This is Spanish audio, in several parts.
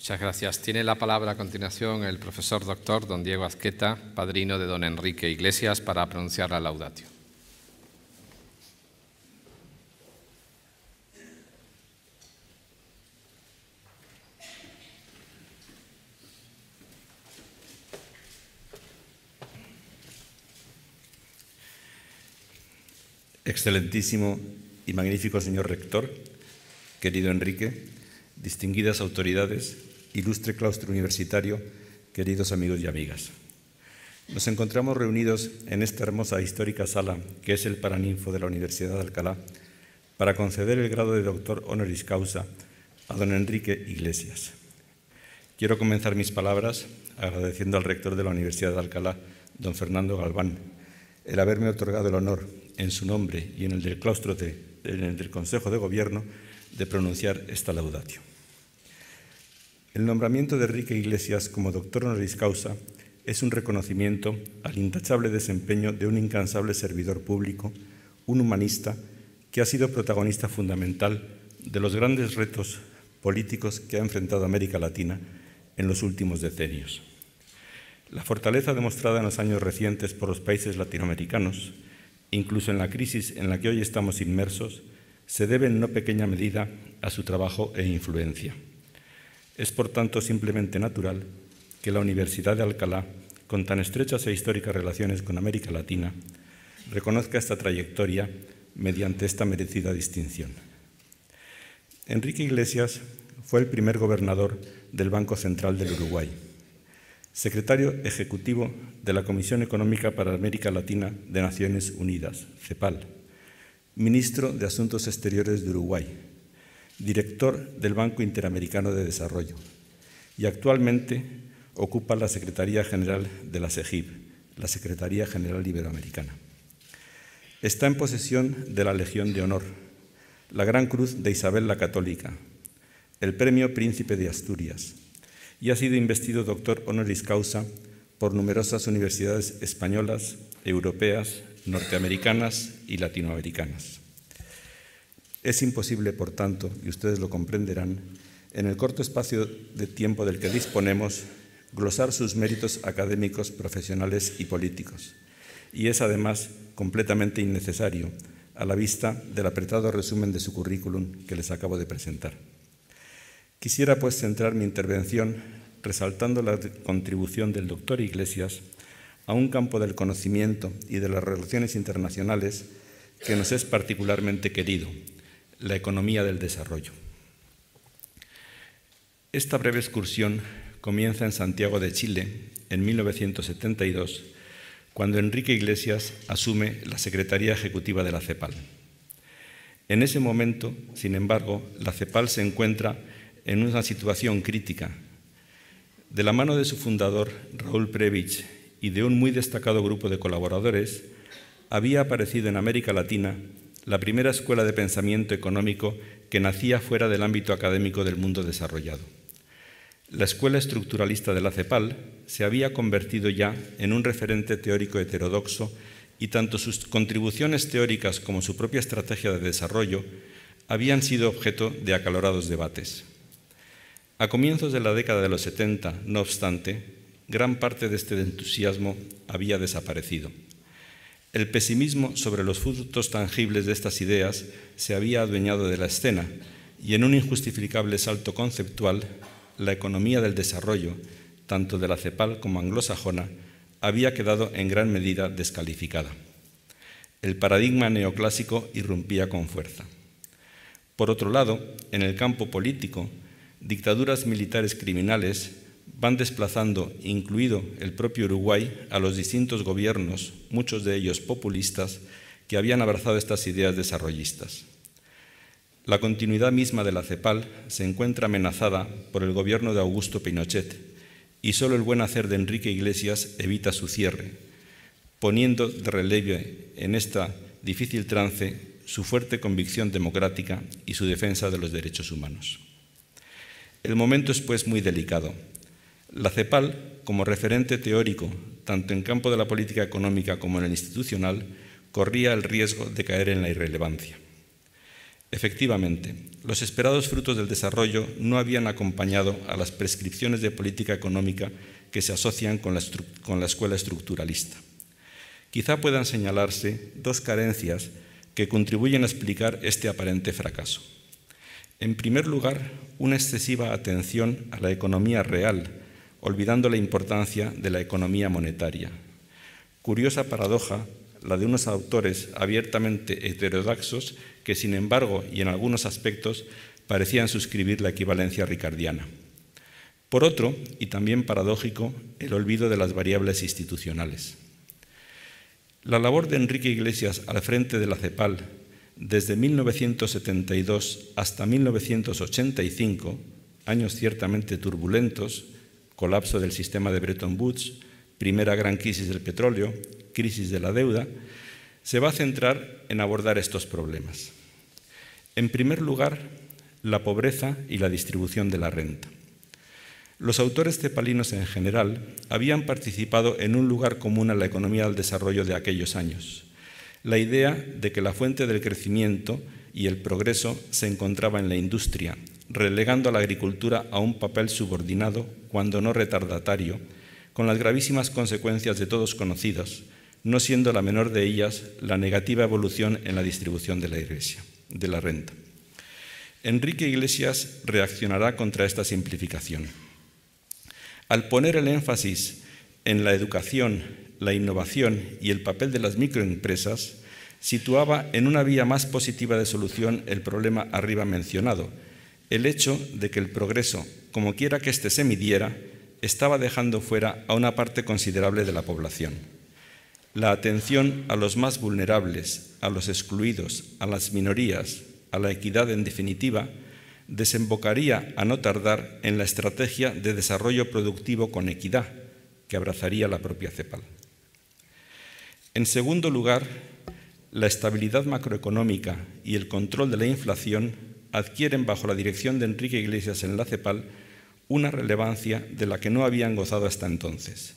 Muchas gracias. Tiene la palabra a continuación el profesor doctor don Diego Azqueta, padrino de don Enrique Iglesias, para pronunciar la laudatio. Excelentísimo y magnífico señor rector, querido Enrique, distinguidas autoridades, ilustre claustro universitario, queridos amigos y amigas. Nos encontramos reunidos en esta hermosa e histórica sala, que es el Paraninfo de la Universidad de Alcalá, para conceder el grado de doctor honoris causa a don Enrique Iglesias. Quiero comenzar mis palabras agradeciendo al rector de la Universidad de Alcalá, don Fernando Galván, el haberme otorgado el honor, en su nombre y en el del claustro del Consejo de Gobierno, de pronunciar esta laudatio. El nombramiento de Enrique Iglesias como doctor honoris causa es un reconocimiento al intachable desempeño de un incansable servidor público, un humanista que ha sido protagonista fundamental de los grandes retos políticos que ha enfrentado América Latina en los últimos decenios. La fortaleza demostrada en los años recientes por los países latinoamericanos, incluso en la crisis en la que hoy estamos inmersos, se debe en no pequeña medida a su trabajo e influencia. Es, por tanto, simplemente natural que la Universidad de Alcalá, con tan estrechas e históricas relaciones con América Latina, reconozca esta trayectoria mediante esta merecida distinción. Enrique Iglesias fue el primer gobernador del Banco Central del Uruguay, secretario ejecutivo de la Comisión Económica para América Latina de Naciones Unidas, CEPAL, ministro de Asuntos Exteriores de Uruguay, director del Banco Interamericano de Desarrollo y actualmente ocupa la Secretaría General de la SEGIB, la Secretaría General Iberoamericana. Está en posesión de la Legión de Honor, la Gran Cruz de Isabel la Católica, el Premio Príncipe de Asturias, y ha sido investido doctor honoris causa por numerosas universidades españolas, europeas, norteamericanas y latinoamericanas. Es imposible, por tanto, y ustedes lo comprenderán, en el corto espacio de tiempo del que disponemos, glosar sus méritos académicos, profesionales y políticos, y es además completamente innecesario a la vista del apretado resumen de su currículum que les acabo de presentar. Quisiera, pues, centrar mi intervención resaltando la contribución del doctor Iglesias a un campo del conocimiento y de las relaciones internacionales que nos es particularmente querido, la economía del desarrollo. Esta breve excursión comienza en Santiago de Chile, en 1972, cuando Enrique Iglesias asume la Secretaría Ejecutiva de la CEPAL. En ese momento, sin embargo, la CEPAL se encuentra en una situación crítica. De la mano de su fundador, Raúl Prebisch, y de un muy destacado grupo de colaboradores, había aparecido en América Latina la primera escuela de pensamiento económico que nacía fuera del ámbito académico del mundo desarrollado. La escuela estructuralista de la CEPAL se había convertido ya en un referente teórico heterodoxo y tanto sus contribuciones teóricas como su propia estrategia de desarrollo habían sido objeto de acalorados debates. A comienzos de la década de los 70, no obstante, gran parte de este entusiasmo había desaparecido. El pesimismo sobre los frutos tangibles de estas ideas se había adueñado de la escena y en un injustificable salto conceptual, la economía del desarrollo, tanto de la CEPAL como anglosajona, había quedado en gran medida descalificada. El paradigma neoclásico irrumpía con fuerza. Por otro lado, en el campo político, dictaduras militares criminales van desplazando, incluido el propio Uruguay, a los distintos gobiernos, muchos de ellos populistas, que habían abrazado estas ideas desarrollistas. La continuidad misma de la CEPAL se encuentra amenazada por el gobierno de Augusto Pinochet y solo el buen hacer de Enrique Iglesias evita su cierre, poniendo de relieve en esta difícil trance su fuerte convicción democrática y su defensa de los derechos humanos. El momento es, pues, muy delicado. La CEPAL, como referente teórico, tanto en campo de la política económica como en el institucional, corría el riesgo de caer en la irrelevancia. Efectivamente, los esperados frutos del desarrollo no habían acompañado a las prescripciones de política económica que se asocian con la escuela estructuralista. Quizá puedan señalarse dos carencias que contribuyen a explicar este aparente fracaso. En primer lugar, una excesiva atención a la economía real, olvidando la importancia de la economía monetaria. Curiosa paradoja la de unos autores abiertamente heterodoxos que, sin embargo, y en algunos aspectos, parecían suscribir la equivalencia ricardiana. Por otro, y también paradójico, el olvido de las variables institucionales. La labor de Enrique Iglesias al frente de la CEPAL, desde 1972 hasta 1985, años ciertamente turbulentos, colapso del sistema de Bretton Woods, primera gran crisis del petróleo, crisis de la deuda, se va a centrar en abordar estos problemas. En primer lugar, la pobreza y la distribución de la renta. Los autores cepalinos en general habían participado en un lugar común a la economía del desarrollo de aquellos años, la idea de que la fuente del crecimiento y el progreso se encontraba en la industria, relegando a la agricultura a un papel subordinado, cuando no retardatario, con las gravísimas consecuencias de todos conocidas, no siendo la menor de ellas la negativa evolución en la distribución de la renta. Enrique Iglesias reaccionará contra esta simplificación. Al poner el énfasis en la educación, la innovación y el papel de las microempresas, situaba en una vía más positiva de solución el problema arriba mencionado, el hecho de que el progreso, como quiera que éste se midiera, estaba dejando fuera a una parte considerable de la población. La atención a los más vulnerables, a los excluidos, a las minorías, a la equidad en definitiva, desembocaría a no tardar en la estrategia de desarrollo productivo con equidad que abrazaría la propia CEPAL. En segundo lugar, la estabilidad macroeconómica y el control de la inflación adquieren bajo la dirección de Enrique Iglesias en la CEPAL una relevancia de la que no habían gozado hasta entonces.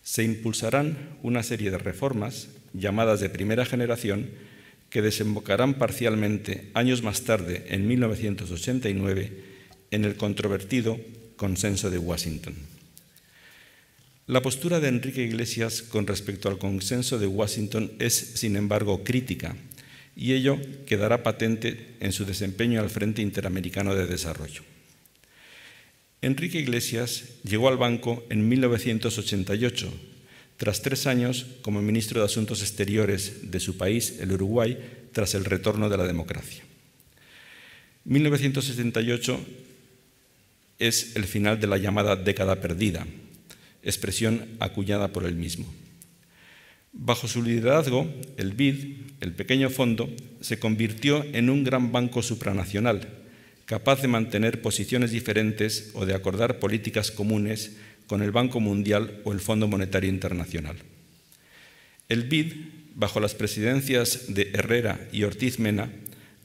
Se impulsarán una serie de reformas, llamadas de primera generación, que desembocarán parcialmente años más tarde, en 1989, en el controvertido Consenso de Washington. La postura de Enrique Iglesias con respecto al Consenso de Washington es, sin embargo, crítica, y ello quedará patente en su desempeño al Frente Interamericano de Desarrollo. Enrique Iglesias llegó al banco en 1988, tras 3 años como ministro de Asuntos Exteriores de su país, el Uruguay, tras el retorno de la democracia. 1978 es el final de la llamada década perdida, expresión acuñada por él mismo. Bajo su liderazgo, el BID, el pequeño fondo, se convirtió en un gran banco supranacional, capaz de mantener posiciones diferentes o de acordar políticas comunes con el Banco Mundial o el Fondo Monetario Internacional. El BID, bajo las presidencias de Herrera y Ortiz Mena,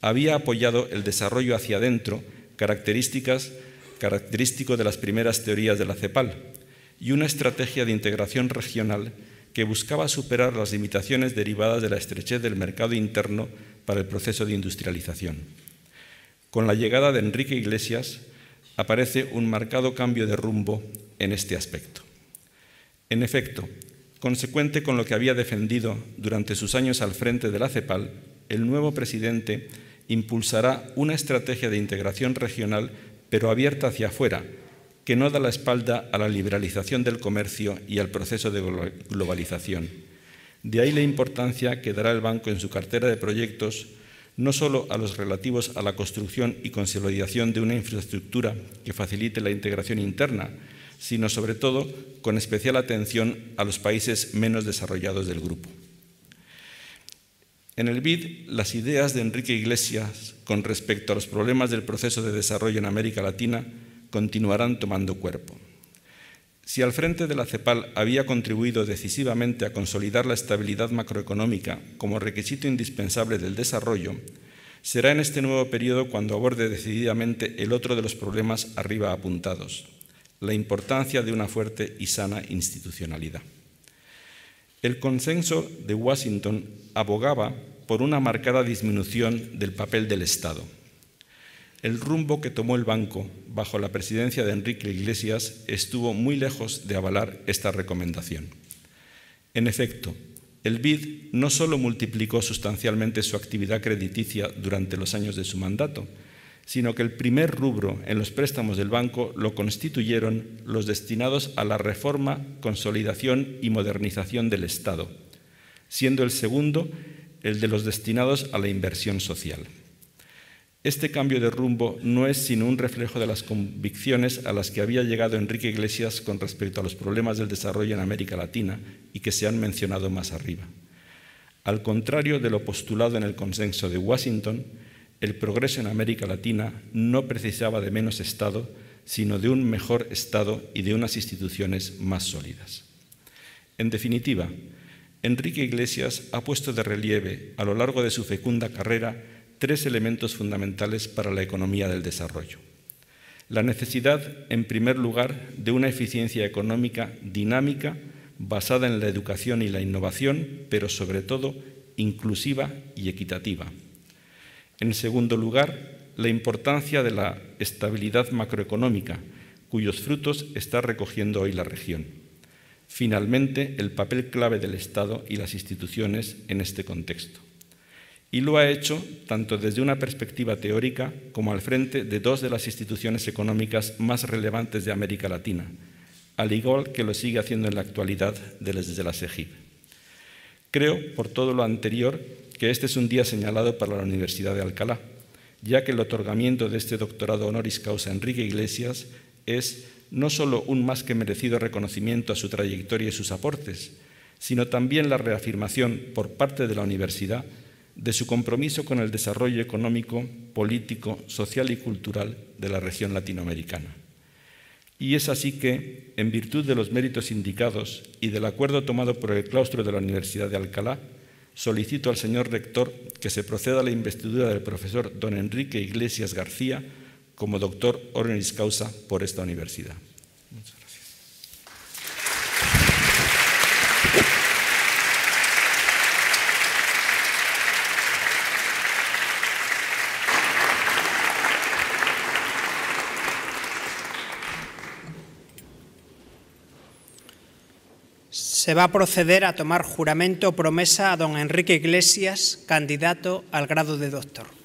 había apoyado el desarrollo hacia adentro, característico de las primeras teorías de la CEPAL, y una estrategia de integración regional que buscaba superar las limitaciones derivadas de la estrechez del mercado interno para el proceso de industrialización. Con la llegada de Enrique Iglesias aparece un marcado cambio de rumbo en este aspecto. En efecto, consecuente con lo que había defendido durante sus años al frente de la CEPAL, el nuevo presidente impulsará una estrategia de integración regional, pero abierta hacia afuera, que no da la espalda a la liberalización del comercio y al proceso de globalización. De ahí la importancia que dará el banco en su cartera de proyectos, no solo a los relativos a la construcción y consolidación de una infraestructura que facilite la integración interna, sino sobre todo con especial atención a los países menos desarrollados del grupo. En el BID, las ideas de Enrique Iglesias con respecto a los problemas del proceso de desarrollo en América Latina continuarán tomando cuerpo. Si al frente de la CEPAL había contribuido decisivamente a consolidar la estabilidad macroeconómica como requisito indispensable del desarrollo, será en este nuevo periodo cuando aborde decididamente el otro de los problemas arriba apuntados, la importancia de una fuerte y sana institucionalidad. El Consenso de Washington abogaba por una marcada disminución del papel del Estado. El rumbo que tomó el banco bajo la presidencia de Enrique Iglesias estuvo muy lejos de avalar esta recomendación. En efecto, el BID no solo multiplicó sustancialmente su actividad crediticia durante los años de su mandato, sino que el primer rubro en los préstamos del banco lo constituyeron los destinados a la reforma, consolidación y modernización del Estado, siendo el segundo el de los destinados a la inversión social. Este cambio de rumbo no es sino un reflejo de las convicciones a las que había llegado Enrique Iglesias con respecto a los problemas del desarrollo en América Latina y que se han mencionado más arriba. Al contrario de lo postulado en el Consenso de Washington, el progreso en América Latina no precisaba de menos Estado, sino de un mejor Estado y de unas instituciones más sólidas. En definitiva, Enrique Iglesias ha puesto de relieve a lo largo de su fecunda carrera tres elementos fundamentales para la economía del desarrollo. La necesidad, en primer lugar, de una eficiencia económica dinámica basada en la educación y la innovación, pero sobre todo inclusiva y equitativa. En segundo lugar, la importancia de la estabilidad macroeconómica, cuyos frutos está recogiendo hoy la región. Finalmente, el papel clave del Estado y las instituciones en este contexto. Y lo ha hecho tanto desde una perspectiva teórica como al frente de dos de las instituciones económicas más relevantes de América Latina, al igual que lo sigue haciendo en la actualidad desde la SEGIB. Creo, por todo lo anterior, que este es un día señalado para la Universidad de Alcalá, ya que el otorgamiento de este doctorado honoris causa a Enrique Iglesias es no solo un más que merecido reconocimiento a su trayectoria y sus aportes, sino también la reafirmación por parte de la universidad de su compromiso con el desarrollo económico, político, social y cultural de la región latinoamericana. Y es así que, en virtud de los méritos indicados y del acuerdo tomado por el claustro de la Universidad de Alcalá, solicito al señor rector que se proceda a la investidura del profesor don Enrique Iglesias García como doctor honoris causa por esta universidad. Muchas gracias. Se va a proceder a tomar juramento o promesa a don Enrique Iglesias, candidato al grado de doctor.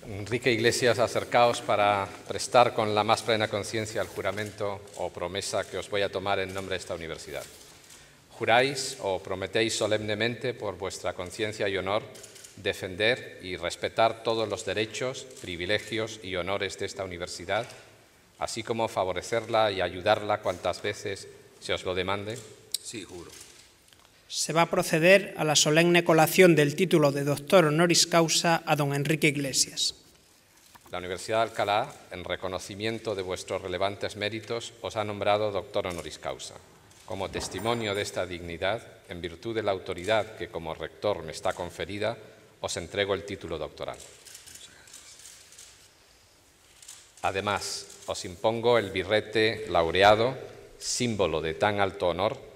Enrique Iglesias, acercaos para prestar con la más plena conciencia el juramento o promesa que os voy a tomar en nombre de esta universidad. Juráis o prometéis solemnemente por vuestra conciencia y honor defender y respetar todos los derechos, privilegios y honores de esta universidad, así como favorecerla y ayudarla cuantas veces se os lo demande. Sí, juro. Se va a proceder a la solemne colación del título de doctor honoris causa a don Enrique Iglesias. La Universidad de Alcalá, en reconocimiento de vuestros relevantes méritos, os ha nombrado doctor honoris causa. Como testimonio de esta dignidad, en virtud de la autoridad que como rector me está conferida, os entrego el título doctoral. Además, os impongo el birrete laureado, símbolo de tan alto honor.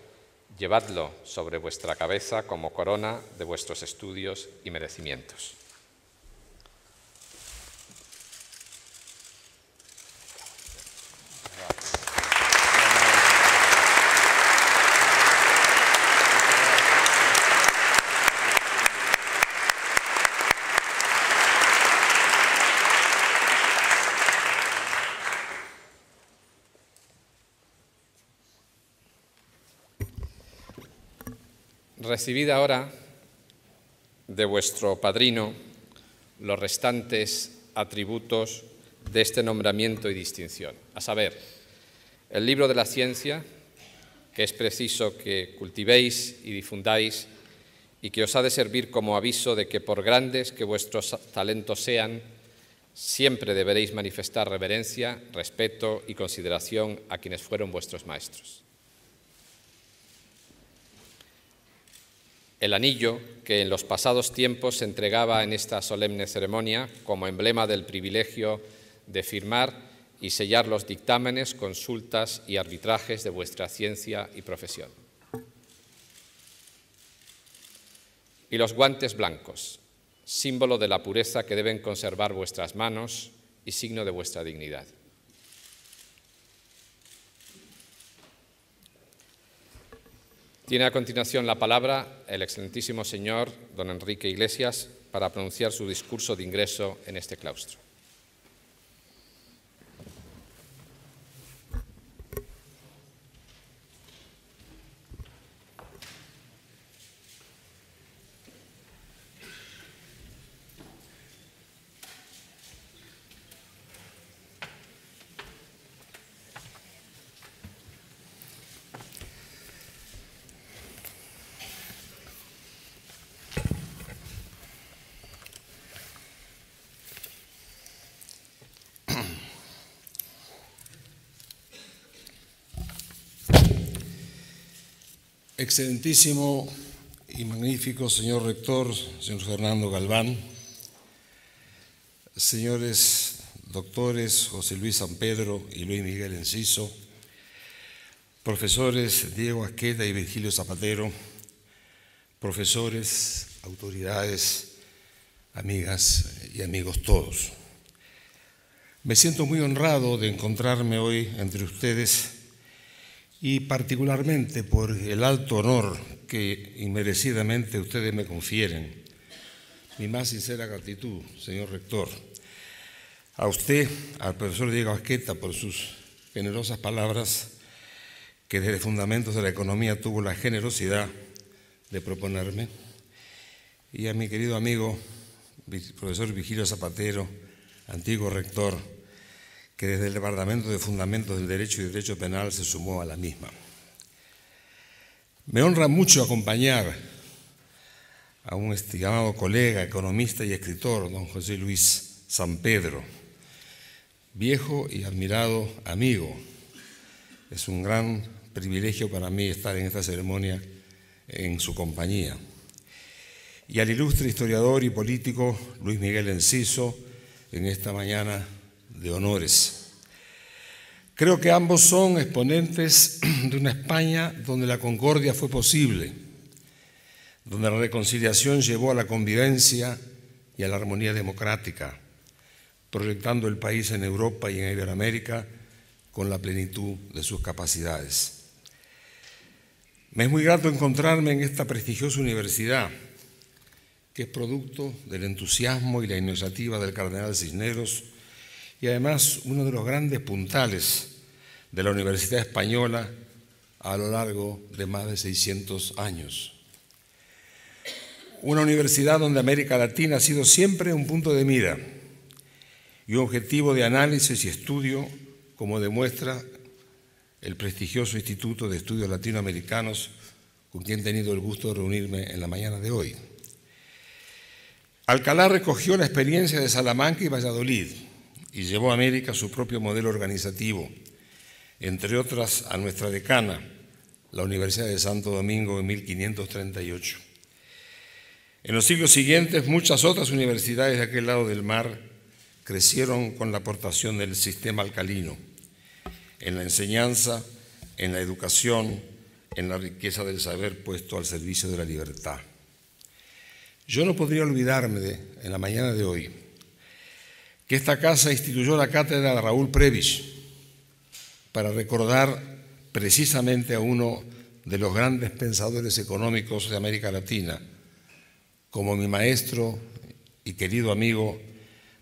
Llevadlo sobre vuestra cabeza como corona de vuestros estudios y merecimientos. Recibid ahora de vuestro padrino los restantes atributos de este nombramiento y distinción, a saber, el libro de la ciencia, que es preciso que cultivéis y difundáis y que os ha de servir como aviso de que por grandes que vuestros talentos sean, siempre deberéis manifestar reverencia, respeto y consideración a quienes fueron vuestros maestros. El anillo que en los pasados tiempos se entregaba en esta solemne ceremonia como emblema del privilegio de firmar y sellar los dictámenes, consultas y arbitrajes de vuestra ciencia y profesión. y los guantes blancos, símbolo de la pureza que deben conservar vuestras manos y signo de vuestra dignidad. Tiene a continuación la palabra el excelentísimo señor don Enrique Iglesias para pronunciar su discurso de ingreso en este claustro. Excelentísimo y magnífico señor rector, señor Fernando Galván, señores doctores José Luis San Pedro y Luis Miguel Enciso, profesores Diego Asqueta y Virgilio Zapatero, profesores, autoridades, amigas y amigos todos. Me siento muy honrado de encontrarme hoy entre ustedes y particularmente por el alto honor que inmerecidamente ustedes me confieren. Mi más sincera gratitud, señor rector. A usted, al profesor Diego Asqueta, por sus generosas palabras, que desde Fundamentos de la Economía tuvo la generosidad de proponerme, y a mi querido amigo, profesor Virgilio Zapatero, antiguo rector, que desde el Departamento de Fundamentos del Derecho y Derecho Penal se sumó a la misma. Me honra mucho acompañar a un estimado colega, economista y escritor, don José Luis San Pedro, viejo y admirado amigo. Es un gran privilegio para mí estar en esta ceremonia en su compañía. Y al ilustre historiador y político Luis Miguel Enciso en esta mañana de honores. Creo que ambos son exponentes de una España donde la concordia fue posible, donde la reconciliación llevó a la convivencia y a la armonía democrática, proyectando el país en Europa y en Iberoamérica con la plenitud de sus capacidades. Me es muy grato encontrarme en esta prestigiosa universidad, que es producto del entusiasmo y la iniciativa del cardenal Cisneros, y además uno de los grandes puntales de la Universidad Española a lo largo de más de 600 años. Una universidad donde América Latina ha sido siempre un punto de mira y un objetivo de análisis y estudio, como demuestra el prestigioso Instituto de Estudios Latinoamericanos, con quien he tenido el gusto de reunirme en la mañana de hoy. Alcalá recogió la experiencia de Salamanca y Valladolid y llevó a América su propio modelo organizativo, entre otras a nuestra decana, la Universidad de Santo Domingo en 1538. En los siglos siguientes, muchas otras universidades de aquel lado del mar crecieron con la aportación del sistema alcalino, en la enseñanza, en la educación, en la riqueza del saber puesto al servicio de la libertad. Yo no podría olvidarme en la mañana de hoy que esta casa instituyó la cátedra de Raúl Prebisch para recordar precisamente a uno de los grandes pensadores económicos de América Latina. Como mi maestro y querido amigo,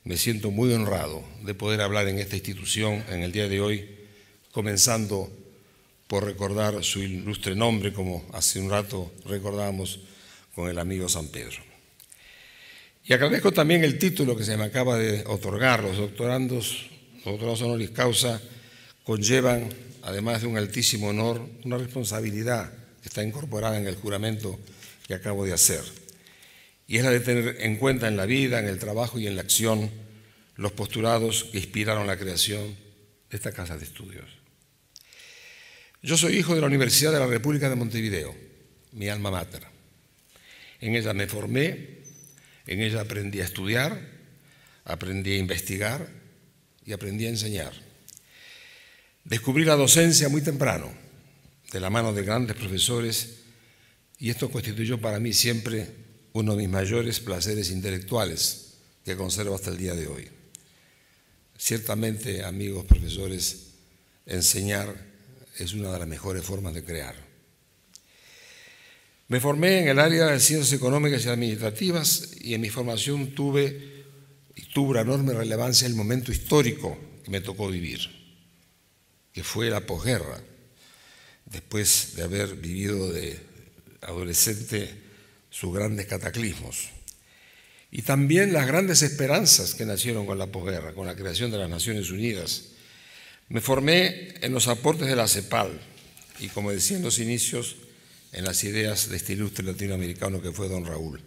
me siento muy honrado de poder hablar en esta institución en el día de hoy, comenzando por recordar su ilustre nombre, como hace un rato recordábamos con el amigo San Pedro. Y agradezco también el título que se me acaba de otorgar. Los doctorados honoris causa conllevan, además de un altísimo honor, una responsabilidad que está incorporada en el juramento que acabo de hacer. Y es la de tener en cuenta en la vida, en el trabajo y en la acción los postulados que inspiraron la creación de esta casa de estudios. Yo soy hijo de la Universidad de la República de Montevideo, mi alma mater. En ella me formé, en ella aprendí a estudiar, aprendí a investigar y aprendí a enseñar. Descubrí la docencia muy temprano, de la mano de grandes profesores, y esto constituyó para mí siempre uno de mis mayores placeres intelectuales que conservo hasta el día de hoy. Ciertamente, amigos profesores, enseñar es una de las mejores formas de crear. Me formé en el área de ciencias económicas y administrativas y en mi formación tuvo una enorme relevancia el momento histórico que me tocó vivir, que fue la posguerra, después de haber vivido de adolescente sus grandes cataclismos. Y también las grandes esperanzas que nacieron con la posguerra, con la creación de las Naciones Unidas. Me formé en los aportes de la CEPAL y, como decía en los inicios, en las ideas de este ilustre latinoamericano que fue don Raúl.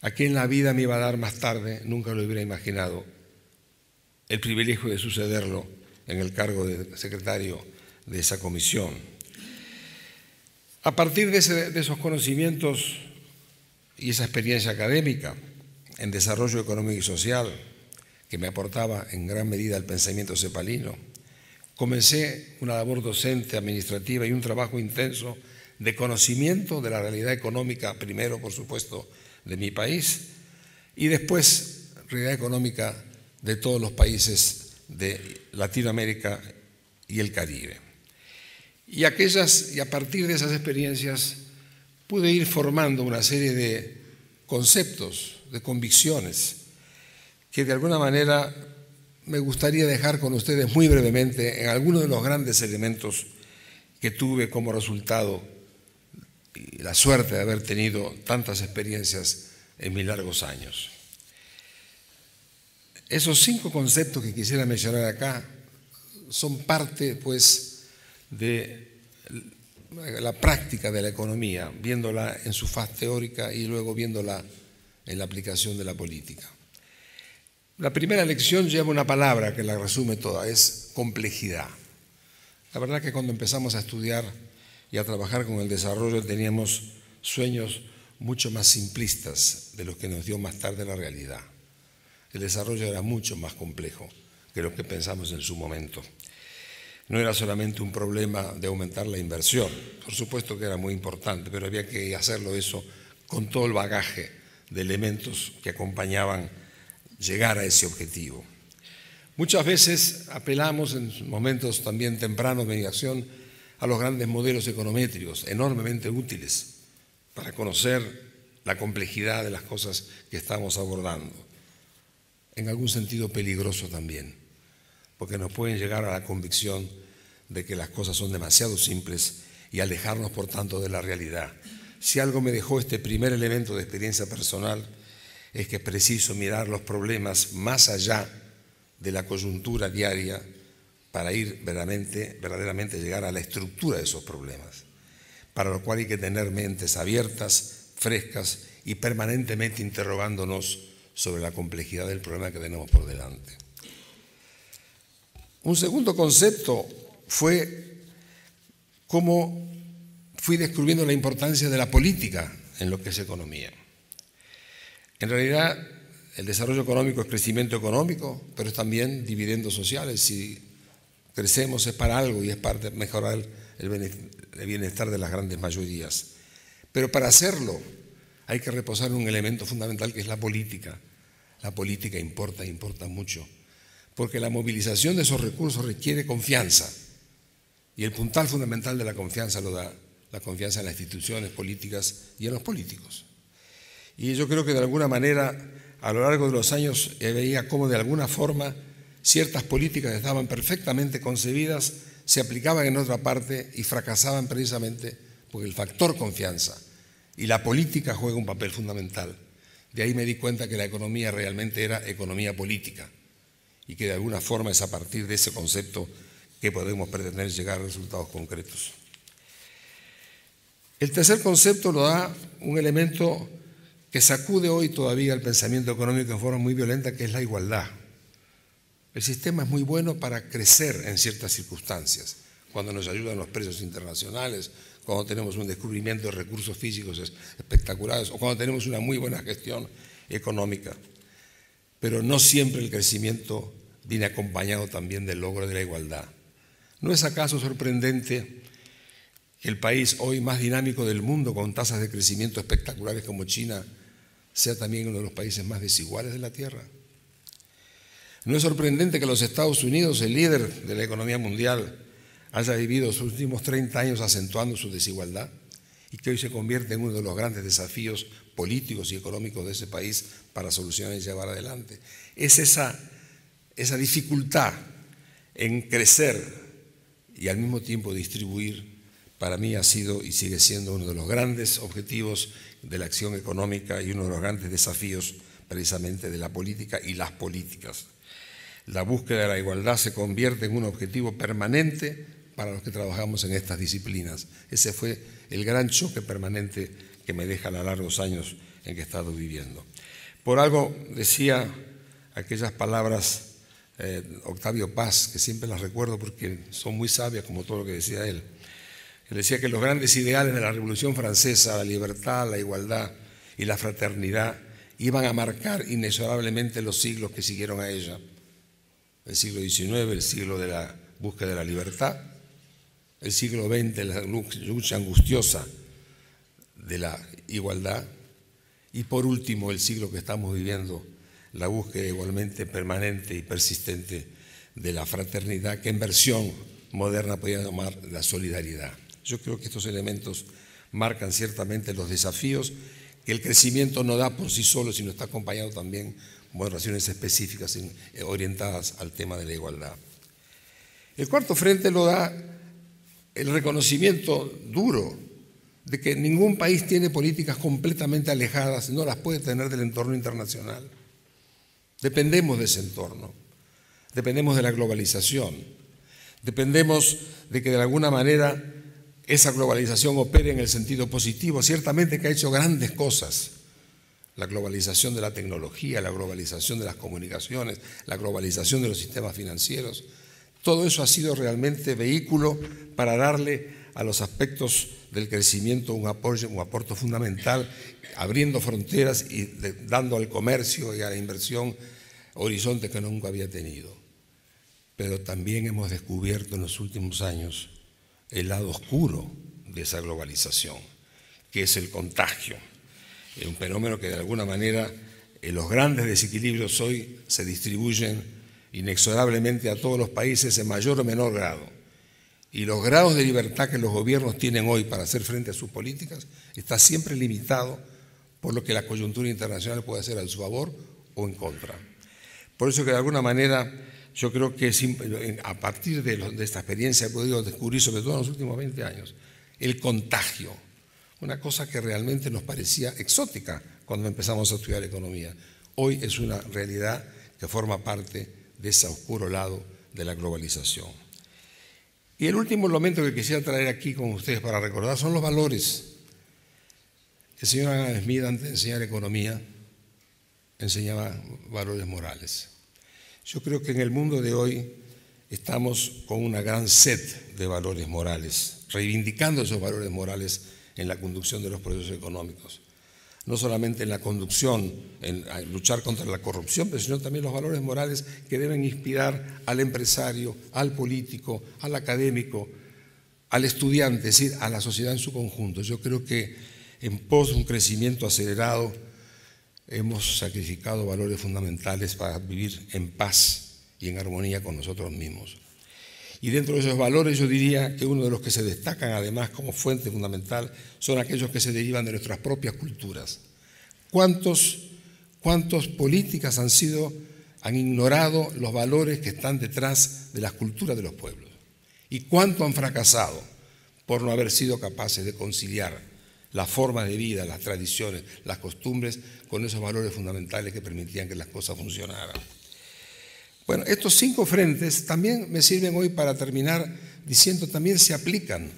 A quien la vida me iba a dar más tarde, nunca lo hubiera imaginado, el privilegio de sucederlo en el cargo de secretario de esa comisión. A partir de esos conocimientos y esa experiencia académica en desarrollo económico y social, que me aportaba en gran medida el pensamiento cepalino, comencé una labor docente, administrativa y un trabajo intenso de conocimiento de la realidad económica, primero, por supuesto, de mi país, y después realidad económica de todos los países de Latinoamérica y el Caribe. Y a partir de esas experiencias pude ir formando una serie de conceptos, de convicciones, que de alguna manera me gustaría dejar con ustedes muy brevemente en algunos de los grandes elementos que tuve como resultado y la suerte de haber tenido tantas experiencias en mis largos años. Esos 5 conceptos que quisiera mencionar acá son parte, pues, de la práctica de la economía, viéndola en su faz teórica y luego viéndola en la aplicación de la política. La primera lección lleva una palabra que la resume toda, es complejidad. La verdad que cuando empezamos a estudiar y a trabajar con el desarrollo teníamos sueños mucho más simplistas de los que nos dio más tarde la realidad. El desarrollo era mucho más complejo que lo que pensamos en su momento. No era solamente un problema de aumentar la inversión, por supuesto que era muy importante, pero había que hacerlo eso con todo el bagaje de elementos que acompañaban llegar a ese objetivo. Muchas veces apelamos en momentos también tempranos de mi acción a los grandes modelos econométricos, enormemente útiles para conocer la complejidad de las cosas que estamos abordando. En algún sentido peligroso también, porque nos pueden llegar a la convicción de que las cosas son demasiado simples y alejarnos, por tanto, de la realidad. Si algo me dejó este primer elemento de experiencia personal, es que es preciso mirar los problemas más allá de la coyuntura diaria para ir verdaderamente llegar a la estructura de esos problemas, para lo cual hay que tener mentes abiertas, frescas y permanentemente interrogándonos sobre la complejidad del problema que tenemos por delante. Un segundo concepto fue cómo fui descubriendo la importancia de la política en lo que es economía. En realidad, el desarrollo económico es crecimiento económico, pero es también dividendos sociales. Si crecemos es para algo y es para mejorar el bienestar de las grandes mayorías. Pero para hacerlo hay que reposar en un elemento fundamental que es la política. La política importa mucho, porque la movilización de esos recursos requiere confianza. Y el puntal fundamental de la confianza lo da la confianza en las instituciones políticas y en los políticos. Y yo creo que de alguna manera, a lo largo de los años, veía cómo de alguna forma ciertas políticas estaban perfectamente concebidas, se aplicaban en otra parte y fracasaban precisamente porque el factor confianza y la política juega un papel fundamental. De ahí me di cuenta que la economía realmente era economía política y que de alguna forma es a partir de ese concepto que podemos pretender llegar a resultados concretos. El tercer concepto lo da un elemento que sacude hoy todavía el pensamiento económico en forma muy violenta, que es la igualdad. El sistema es muy bueno para crecer en ciertas circunstancias, cuando nos ayudan los precios internacionales, cuando tenemos un descubrimiento de recursos físicos espectaculares o cuando tenemos una muy buena gestión económica. Pero no siempre el crecimiento viene acompañado también del logro de la igualdad. ¿No es acaso sorprendente que el país hoy más dinámico del mundo, con tasas de crecimiento espectaculares como China, sea también uno de los países más desiguales de la Tierra? No es sorprendente que los Estados Unidos, el líder de la economía mundial, haya vivido sus últimos 30 años acentuando su desigualdad y que hoy se convierte en uno de los grandes desafíos políticos y económicos de ese país para solucionar y llevar adelante. Es esa dificultad en crecer y al mismo tiempo distribuir, para mí ha sido y sigue siendo uno de los grandes objetivos de la acción económica y uno de los grandes desafíos precisamente de la política y las políticas. La búsqueda de la igualdad se convierte en un objetivo permanente para los que trabajamos en estas disciplinas. Ese fue el gran choque permanente que me deja a lo largo de los años en que he estado viviendo. Por algo decía aquellas palabras Octavio Paz, que siempre las recuerdo porque son muy sabias, como todo lo que decía él. Él decía que los grandes ideales de la Revolución Francesa, la libertad, la igualdad y la fraternidad, iban a marcar inexorablemente los siglos que siguieron a ella. El siglo XIX, el siglo de la búsqueda de la libertad, el siglo XX, la lucha angustiosa de la igualdad, y por último, el siglo que estamos viviendo, la búsqueda igualmente permanente y persistente de la fraternidad, que en versión moderna podría llamar la solidaridad. Yo creo que estos elementos marcan ciertamente los desafíos que el crecimiento no da por sí solo, sino está acompañado también con razones específicas orientadas al tema de la igualdad. El cuarto frente lo da el reconocimiento duro de que ningún país tiene políticas completamente alejadas, no las puede tener del entorno internacional. Dependemos de ese entorno, dependemos de la globalización, dependemos de que de alguna manera esa globalización opere en el sentido positivo. Ciertamente que ha hecho grandes cosas, la globalización de la tecnología, la globalización de las comunicaciones, la globalización de los sistemas financieros. Todo eso ha sido realmente vehículo para darle a los aspectos del crecimiento un aporte fundamental, abriendo fronteras y dando al comercio y a la inversión horizontes que nunca había tenido. Pero también hemos descubierto en los últimos años el lado oscuro de esa globalización, que es el contagio. Es un fenómeno que de alguna manera los grandes desequilibrios hoy se distribuyen inexorablemente a todos los países en mayor o menor grado. Y los grados de libertad que los gobiernos tienen hoy para hacer frente a sus políticas está siempre limitado por lo que la coyuntura internacional puede hacer a su favor o en contra. Por eso que de alguna manera yo creo que a partir de esta experiencia he podido descubrir, sobre todo en los últimos 20 años, el contagio, una cosa que realmente nos parecía exótica cuando empezamos a estudiar economía. Hoy es una realidad que forma parte de ese oscuro lado de la globalización. Y el último elemento que quisiera traer aquí con ustedes para recordar son los valores. El señor Adam Smith, antes de enseñar economía, enseñaba valores morales. Yo creo que en el mundo de hoy estamos con una gran sed de valores morales, reivindicando esos valores morales en la conducción de los procesos económicos. No solamente en la conducción, en luchar contra la corrupción, pero sino también los valores morales que deben inspirar al empresario, al político, al académico, al estudiante, es decir, a la sociedad en su conjunto. Yo creo que en pos de un crecimiento acelerado hemos sacrificado valores fundamentales para vivir en paz y en armonía con nosotros mismos. Y dentro de esos valores yo diría que uno de los que se destacan además como fuente fundamental son aquellos que se derivan de nuestras propias culturas. ¿Cuántas políticas han ignorado los valores que están detrás de las culturas de los pueblos? ¿Y cuánto han fracasado por no haber sido capaces de conciliar las formas de vida, las tradiciones, las costumbres con esos valores fundamentales que permitían que las cosas funcionaran? Bueno, estos 5 frentes también me sirven hoy para terminar diciendo también se aplican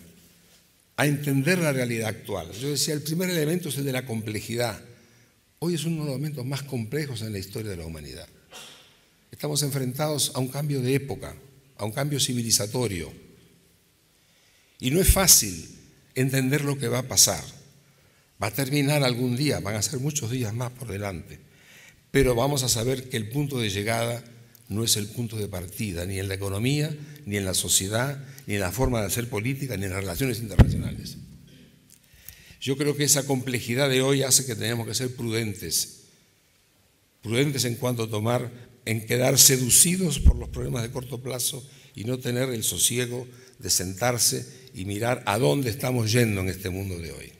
a entender la realidad actual. Yo decía, el primer elemento es el de la complejidad. Hoy es uno de los elementos más complejos en la historia de la humanidad. Estamos enfrentados a un cambio de época, a un cambio civilizatorio. Y no es fácil entender lo que va a pasar. Va a terminar algún día, van a ser muchos días más por delante. Pero vamos a saber que el punto de llegada no es el punto de partida, ni en la economía, ni en la sociedad, ni en la forma de hacer política, ni en las relaciones internacionales. Yo creo que esa complejidad de hoy hace que tenemos que ser prudentes en cuanto a en quedar seducidos por los problemas de corto plazo y no tener el sosiego de sentarse y mirar a dónde estamos yendo en este mundo de hoy.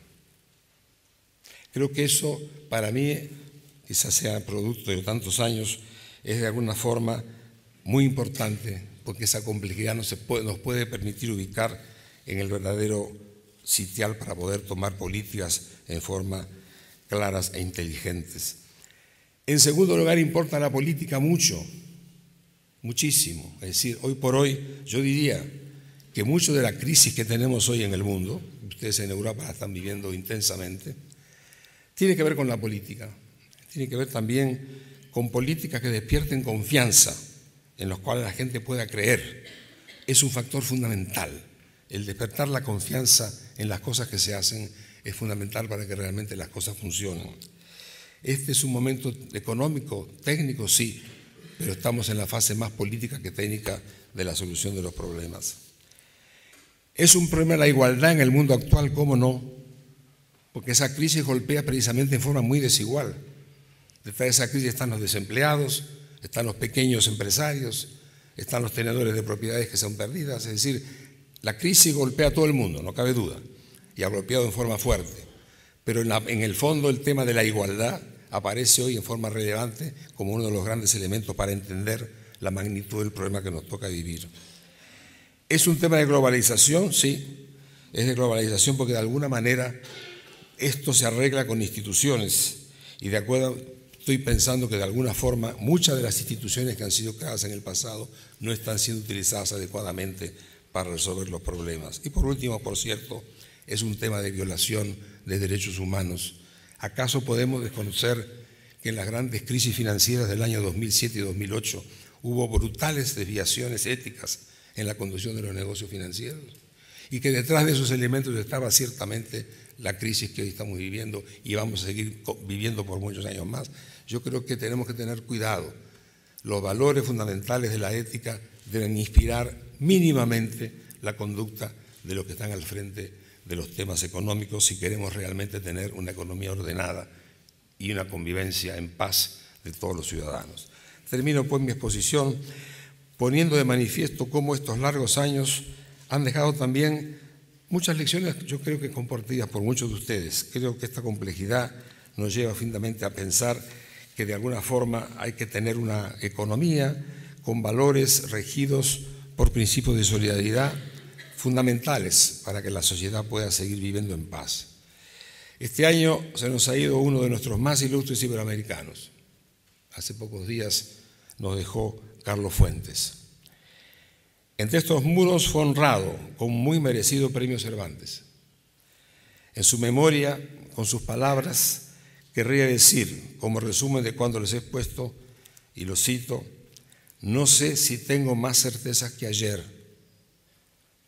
Creo que eso, para mí, quizás sea producto de tantos años, es de alguna forma muy importante, porque esa complejidad nos puede permitir ubicar en el verdadero sitial para poder tomar políticas en forma claras e inteligentes. En segundo lugar, importa la política mucho, muchísimo. Es decir, hoy por hoy yo diría que mucho de la crisis que tenemos hoy en el mundo, ustedes en Europa la están viviendo intensamente, tiene que ver con la política, tiene que ver también con políticas que despierten confianza, en las cuales la gente pueda creer. Es un factor fundamental. El despertar la confianza en las cosas que se hacen es fundamental para que realmente las cosas funcionen. Este es un momento económico, técnico, sí, pero estamos en la fase más política que técnica de la solución de los problemas. Es un problema la igualdad en el mundo actual, ¿cómo no? Porque esa crisis golpea precisamente en forma muy desigual. Detrás de esa crisis están los desempleados, están los pequeños empresarios, están los tenedores de propiedades que son perdidas. Es decir, la crisis golpea a todo el mundo, no cabe duda, y ha golpeado en forma fuerte. Pero en el fondo el tema de la igualdad aparece hoy en forma relevante como uno de los grandes elementos para entender la magnitud del problema que nos toca vivir. ¿Es un tema de globalización? Sí, es de globalización porque de alguna manera esto se arregla con instituciones y de acuerdo, estoy pensando que de alguna forma muchas de las instituciones que han sido creadas en el pasado no están siendo utilizadas adecuadamente para resolver los problemas. Y por último, por cierto, es un tema de violación de derechos humanos. ¿Acaso podemos desconocer que en las grandes crisis financieras del año 2007 y 2008 hubo brutales desviaciones éticas en la conducción de los negocios financieros? Y que detrás de esos elementos estaba ciertamente la crisis que hoy estamos viviendo y vamos a seguir viviendo por muchos años más. Yo creo que tenemos que tener cuidado. Los valores fundamentales de la ética deben inspirar mínimamente la conducta de los que están al frente de los temas económicos si queremos realmente tener una economía ordenada y una convivencia en paz de todos los ciudadanos. Termino pues mi exposición poniendo de manifiesto cómo estos largos años han dejado también muchas lecciones, yo creo que compartidas por muchos de ustedes. Creo que esta complejidad nos lleva finalmente a pensar que de alguna forma hay que tener una economía con valores regidos por principios de solidaridad fundamentales para que la sociedad pueda seguir viviendo en paz. Este año se nos ha ido uno de nuestros más ilustres iberoamericanos. Hace pocos días nos dejó Carlos Fuentes. Entre estos muros fue honrado con muy merecido premio Cervantes. En su memoria, con sus palabras, querría decir, como resumen de cuando les he expuesto, y lo cito, no sé si tengo más certezas que ayer,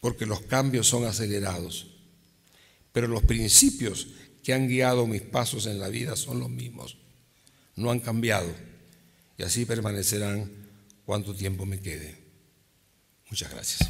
porque los cambios son acelerados, pero los principios que han guiado mis pasos en la vida son los mismos, no han cambiado, y así permanecerán cuanto tiempo me quede. Muchas gracias.